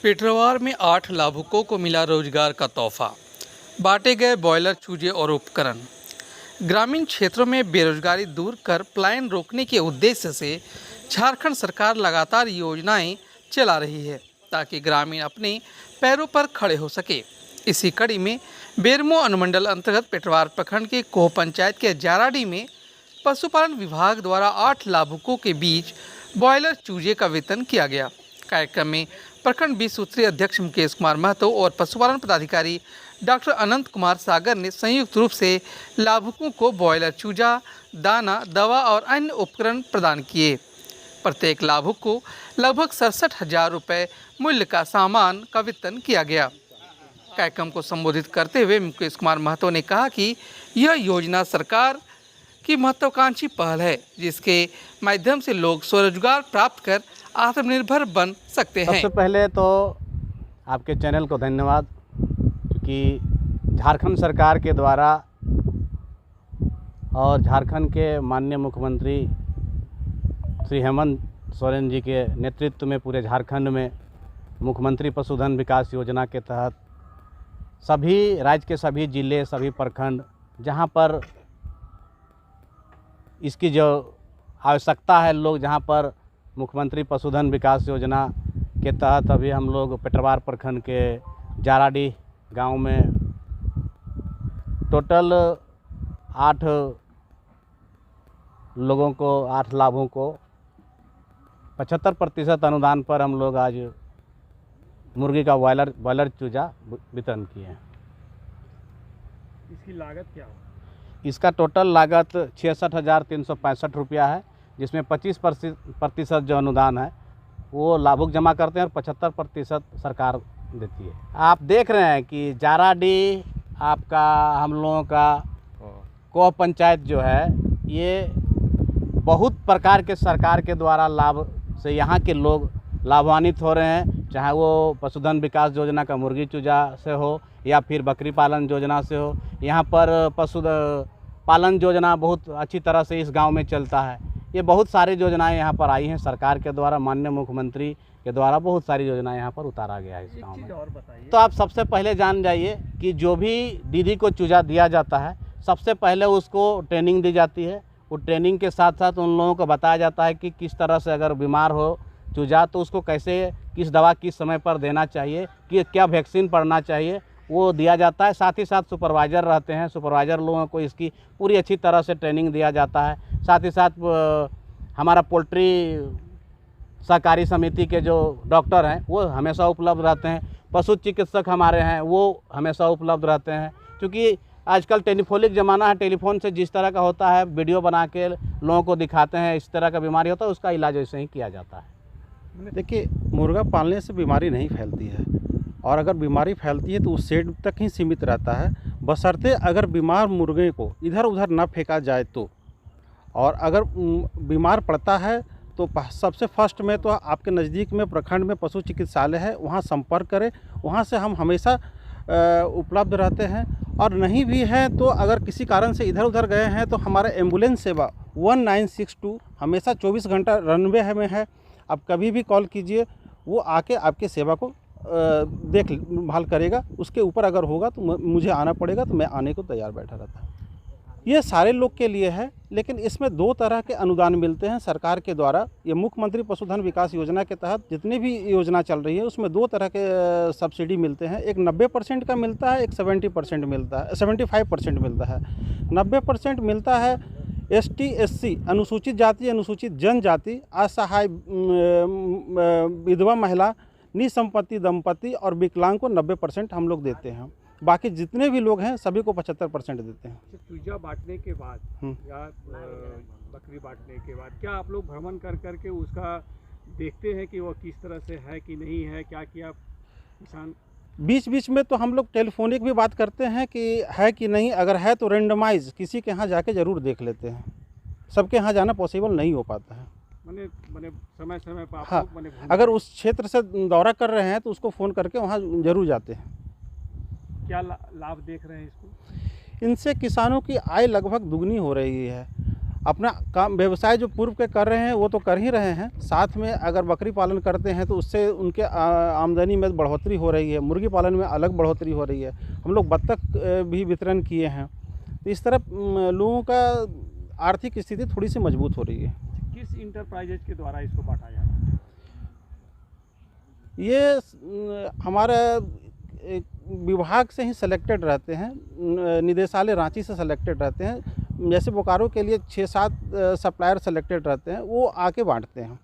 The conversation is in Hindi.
पेटरवार में 8 लाभुकों को मिला रोजगार का तोहफा। बांटे गए बॉयलर, चूजे और उपकरण। ग्रामीण क्षेत्रों में बेरोजगारी दूर कर पलायन रोकने के उद्देश्य से झारखंड सरकार लगातार योजनाएं चला रही है ताकि ग्रामीण अपने पैरों पर खड़े हो सके। इसी कड़ी में बेरमो अनुमंडल अंतर्गत पेटरवार प्रखंड के कोह पंचायत के जाराडी में पशुपालन विभाग द्वारा 8 लाभुकों के बीच बॉयलर चूजे का वितरण किया गया। कार्यक्रम में प्रखंड 20 सूत्रीय अध्यक्ष मुकेश कुमार महतो और पशुपालन पदाधिकारी डॉक्टर अनंत कुमार सागर ने संयुक्त रूप से लाभुकों को बॉयलर चूजा, दाना, दवा और अन्य उपकरण प्रदान किए। प्रत्येक लाभुक को लगभग 67,000 रुपये मूल्य का सामान का वितरण किया गया। कार्यक्रम को संबोधित करते हुए मुकेश कुमार महतो ने कहा कि यह योजना सरकार की महत्वाकांक्षी पहल है जिसके माध्यम से लोग स्वरोजगार प्राप्त कर आत्मनिर्भर बन सकते हैं। सबसे पहले तो आपके चैनल को धन्यवाद, क्योंकि झारखंड सरकार के द्वारा और झारखंड के माननीय मुख्यमंत्री श्री हेमंत सोरेन जी के नेतृत्व में पूरे झारखंड में मुख्यमंत्री पशुधन विकास योजना के तहत सभी राज्य के सभी जिले, सभी प्रखंड जहां पर इसकी जो आवश्यकता है, लोग जहां पर मुख्यमंत्री पशुधन विकास योजना के तहत अभी हम लोग पेटरवार प्रखंड के जाराडी गांव में टोटल 8 लोगों को, 8 लाभों को 75% अनुदान पर हम लोग आज मुर्गी का बॉयलर चूजा वितरण किए हैं। इसकी लागत क्या हो? इसका टोटल लागत 66,365 रुपया है, जिसमें 25% जो अनुदान है वो लाभुक जमा करते हैं और 75% सरकार देती है। आप देख रहे हैं कि जाराडी आपका हम लोगों का कोह पंचायत जो है, ये बहुत प्रकार के सरकार के द्वारा लाभ से यहाँ के लोग लाभान्वित हो रहे हैं, चाहे वो पशुधन विकास योजना का मुर्गी चूजा से हो या फिर बकरी पालन योजना से हो। यहाँ पर पशु पालन योजना बहुत अच्छी तरह से इस गांव में चलता है। ये बहुत सारी योजनाएं यहाँ पर आई हैं सरकार के द्वारा, माननीय मुख्यमंत्री के द्वारा बहुत सारी योजनाएं यहाँ पर उतारा गया है इस गांव में। और बताइए, तो आप सबसे पहले जान जाइए कि जो भी दीदी को चूजा दिया जाता है, सबसे पहले उसको ट्रेनिंग दी जाती है। वो ट्रेनिंग के साथ साथ उन लोगों को बताया जाता है कि किस तरह से अगर बीमार हो चूजा तो उसको कैसे, किस दवा किस समय पर देना चाहिए, कि क्या वैक्सीन पड़ना चाहिए, वो दिया जाता है। साथ ही साथ सुपरवाइज़र रहते हैं, सुपरवाइज़र लोगों को इसकी पूरी अच्छी तरह से ट्रेनिंग दिया जाता है। साथ ही साथ हमारा पोल्ट्री सहकारी समिति के जो डॉक्टर हैं वो हमेशा उपलब्ध रहते हैं। पशु चिकित्सक हमारे हैं वो हमेशा उपलब्ध रहते हैं, क्योंकि आजकल टेलीफोनिक ज़माना है। टेलीफोन से जिस तरह का होता है वीडियो बना के लोगों को दिखाते हैं, इस तरह का बीमारी होता है, उसका इलाज ऐसे ही किया जाता है। देखिए, मुर्गा पालने से बीमारी नहीं फैलती है, और अगर बीमारी फैलती है तो उस शेड तक ही सीमित रहता है, बशर्ते अगर बीमार मुर्गे को इधर उधर ना फेंका जाए तो। और अगर बीमार पड़ता है तो सबसे फर्स्ट में तो आपके नज़दीक में प्रखंड में पशु चिकित्सालय है, वहाँ संपर्क करें। वहाँ से हम हमेशा उपलब्ध रहते हैं, और नहीं भी हैं तो अगर किसी कारण से इधर उधर गए हैं तो हमारा एम्बुलेंस सेवा 1962 हमेशा 24 घंटा रनवे में है। आप कभी भी कॉल कीजिए, वो आके आपके सेवा को देखभाल करेगा। उसके ऊपर अगर होगा तो मुझे आना पड़ेगा, तो मैं आने को तैयार बैठा रहता हूँ। ये सारे लोग के लिए है, लेकिन इसमें 2 तरह के अनुदान मिलते हैं सरकार के द्वारा। ये मुख्यमंत्री पशुधन विकास योजना के तहत जितनी भी योजना चल रही है उसमें 2 तरह के सब्सिडी मिलते हैं। एक 90% का मिलता है, एक 70% मिलता है, 75% मिलता है। 90% मिलता है ST SC अनुसूचित जाति, अनुसूचित जनजाति, असहाय विधवा महिला, निसंपत्ति दंपति और विकलांग को 90% हम लोग देते हैं। बाकी जितने भी लोग हैं सभी को 75% देते हैं। चूजा बांटने के बाद या बकरी बांटने के बाद क्या आप लोग भ्रमण कर करके उसका देखते हैं कि वो किस तरह से है कि नहीं है, क्या किया किसान? बीच बीच में तो हम लोग टेलीफोनिक भी बात करते हैं कि है कि नहीं। अगर है तो रेंडमाइज किसी के यहाँ जाके ज़रूर देख लेते हैं। सबके यहाँ जाना पॉसिबल नहीं हो पाता है। मैंने समय समय पर हाँ, अगर उस क्षेत्र से दौरा कर रहे हैं तो उसको फ़ोन करके वहाँ ज़रूर जाते हैं। क्या लाभ देख रहे हैं इसको? इनसे किसानों की आय लगभग दुगनी हो रही है, अपना काम व्यवसाय जो पूर्व के कर रहे हैं वो तो कर ही रहे हैं, साथ में अगर बकरी पालन करते हैं तो उससे उनके आमदनी में बढ़ोतरी हो रही है, मुर्गी पालन में अलग बढ़ोतरी हो रही है। हम लोग बत्तख भी वितरण किए हैं, तो इस तरह लोगों का आर्थिक स्थिति थोड़ी सी मजबूत हो रही है। किस इंटरप्राइजेज के द्वारा इसको बांटा जा रहा है? ये हमारे विभाग से ही सेलेक्टेड रहते हैं, निदेशालय रांची से सेलेक्टेड रहते हैं। जैसे बोकारो के लिए 6-7 सप्लायर सेलेक्टेड रहते हैं, वो आके बांटते हैं।